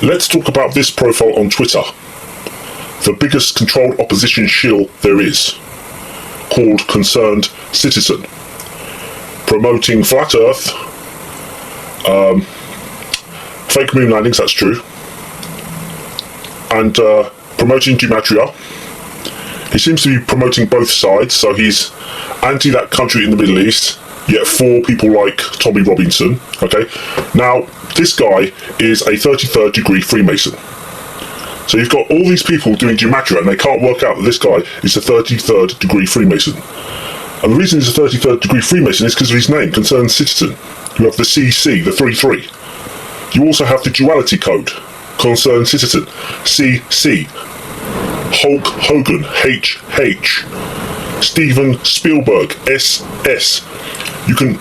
Let's talk about this profile on Twitter. The biggest controlled opposition shill there is, called Concerned Citizen. Promoting flat earth, fake moon landings, that's true, and promoting gematria. He seems to be promoting both sides, so he's anti that country in the Middle East, yet for people like Tommy Robinson. Okay, now this guy is a 33rd degree Freemason. So you've got all these people doing gematria and they can't work out that this guy is a 33rd degree Freemason. And the reason he's a 33rd degree Freemason is because of his name, Concerned Citizen. You have the CC, the 33. You also have the duality code, Concerned Citizen, CC. Hulk Hogan, HH. Steven Spielberg, SS. You can,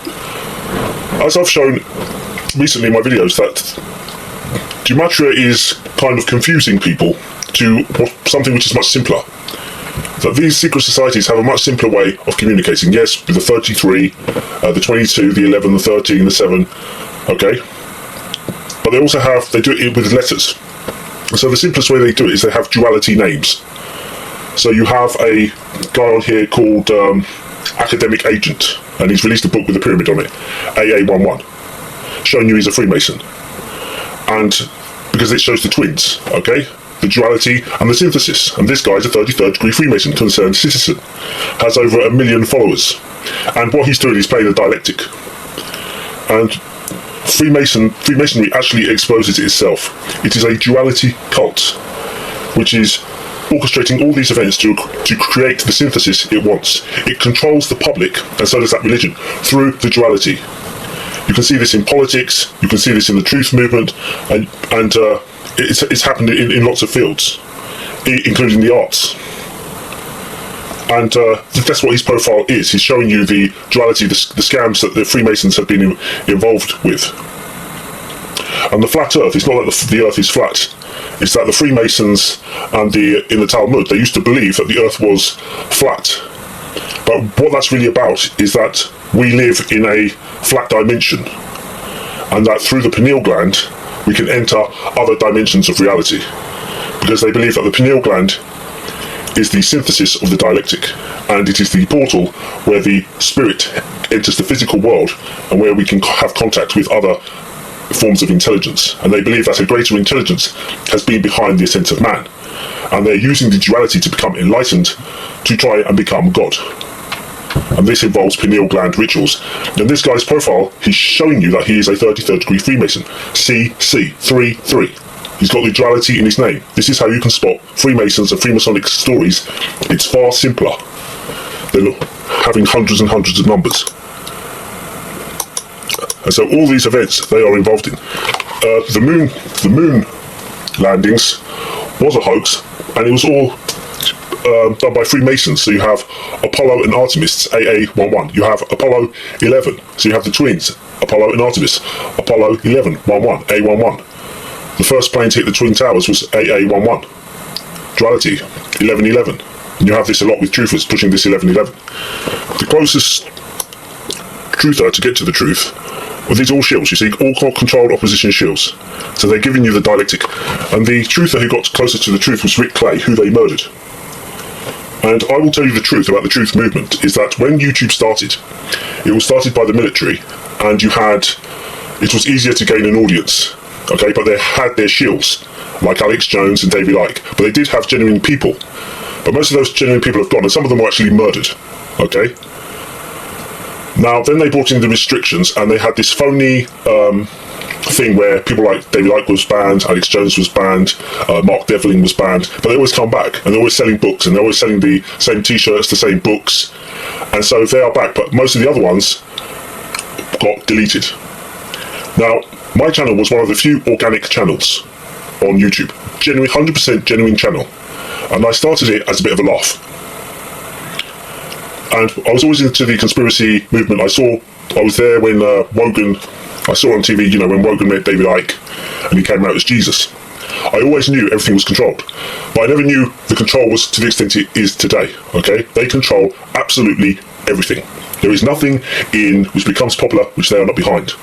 as I've shown recently in my videos, that gematria is kind of confusing people to something which is much simpler. That these secret societies have a much simpler way of communicating. Yes, with the 33, the 22, the 11, the 13, the 7, okay? But they also have, they do it with letters. So the simplest way they do it is they have duality names. So you have a guy on here called Academic Agent, and he's released a book with a pyramid on it, AA11, showing you he's a Freemason. And because it shows the twins, okay? The duality and the synthesis. And this guy's a 33rd degree Freemason, Concerned Citizen. Has over 1 million followers. And what he's doing is playing the dialectic. And Freemasonry actually exposes itself. It is a duality cult, which is orchestrating all these events to create the synthesis it wants. It controls the public, and so does that religion, through the duality. You can see this in politics, you can see this in the truth movement, and it's happened in lots of fields, including the arts. And that's what his profile is. He's showing you the duality, the scams that the Freemasons have been involved with. And the flat earth, it's not that the earth is flat, it's that the Freemasons and in the Talmud, they used to believe that the earth was flat. But what that's really about is that we live in a flat dimension, and that through the pineal gland we can enter other dimensions of reality, because they believe that the pineal gland is the synthesis of the dialectic, and it is the portal where the spirit enters the physical world and where we can have contact with other forms of intelligence. And they believe that a greater intelligence has been behind the ascent of man, and they're using the duality to become enlightened to try and become God. And this involves pineal gland rituals. In this guy's profile, he's showing you that he is a 33rd degree Freemason, CC33. He's got the duality in his name. This is how you can spot Freemasons and Freemasonic stories. It's far simpler than having hundreds and hundreds of numbers. And so all these events they are involved in. The moon landings was a hoax, and it was all done by Freemasons. So you have Apollo and Artemis, AA11. You have Apollo 11. So you have the twins, Apollo and Artemis. Apollo 11, 11, A11. The first plane to hit the Twin Towers was AA11. Duality, 1111. And you have this a lot with truthers pushing this 1111. The closest truther to get to the truth, well, these are all shills, you see, all controlled opposition shills. So they're giving you the dialectic. And the truther who got closest to the truth was Rick Clay, who they murdered. And I will tell you the truth about the truth movement, is that when YouTube started, it was started by the military, and it was easier to gain an audience. Okay, but they had their shills, like Alex Jones and David Icke, but they did have genuine people. But most of those genuine people have gone, and some of them were actually murdered. Okay? Now, then they brought in the restrictions, and they had this phony thing where people like David Icke was banned, Alex Jones was banned, Mark Devlin was banned, but they always come back, and they're always selling books, and they're always selling the same t-shirts, the same books, and so they are back, but most of the other ones got deleted. Now, my channel was one of the few organic channels on YouTube. Genuine, 100% genuine channel. And I started it as a bit of a laugh. And I was always into the conspiracy movement. I was there when Wogan, I saw on TV, you know, when Wogan met David Icke, and he came out as Jesus. I always knew everything was controlled. But I never knew the control was to the extent it is today, okay? They control absolutely everything. There is nothing which becomes popular which they are not behind.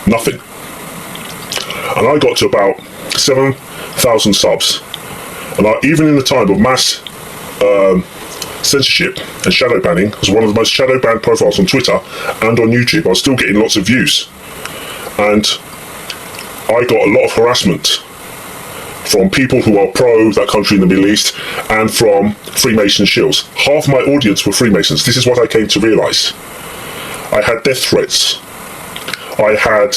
Nothing. and I got to about 7,000 subs. And even in the time of mass censorship and shadow banning, as one of the most shadow banned profiles on Twitter and on YouTube, I was still getting lots of views. And I got a lot of harassment from people who are pro that country in the Middle East and from Freemason shills. Half my audience were Freemasons. This is what I came to realise. I had death threats. I had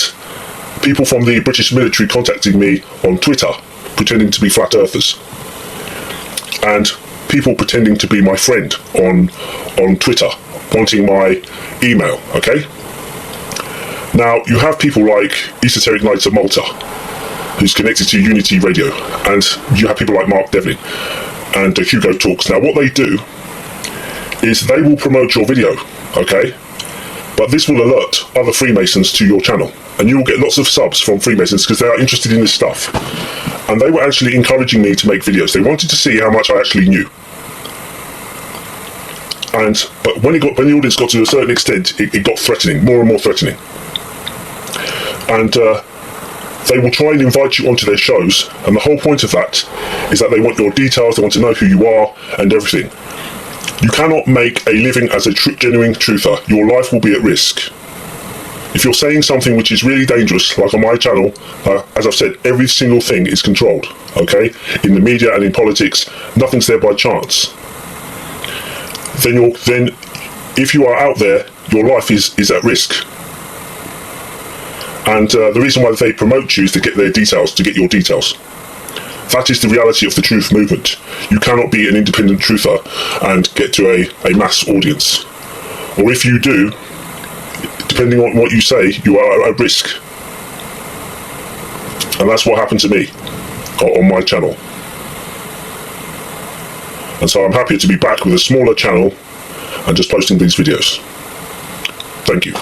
people from the British military contacting me on Twitter, pretending to be flat earthers. And people pretending to be my friend on Twitter, wanting my email, okay? Now, you have people like Esoteric Knights of Malta, who's connected to Unity Radio, and you have people like Mark Devlin and Hugo Talks. Now, what they do is they will promote your video, okay? But this will alert other Freemasons to your channel, and you will get lots of subs from Freemasons because they are interested in this stuff. And they were actually encouraging me to make videos. They wanted to see how much I actually knew. But when the audience got to a certain extent, it got threatening, more and more threatening. And they will try and invite you onto their shows, and the whole point of that is that they want your details, they want to know who you are and everything. You cannot make a living as a genuine truther. Your life will be at risk. If you're saying something which is really dangerous, like on my channel, as I've said, every single thing is controlled, okay? In the media and in politics, nothing's there by chance. Then if you are out there, your life is at risk. And the reason why they promote you is to get their details, to get your details. That is the reality of the truth movement. You cannot be an independent truther and get to a mass audience. Or if you do, depending on what you say, you are at risk. And that's what happened to me on my channel. And so I'm happy to be back with a smaller channel and just posting these videos. Thank you.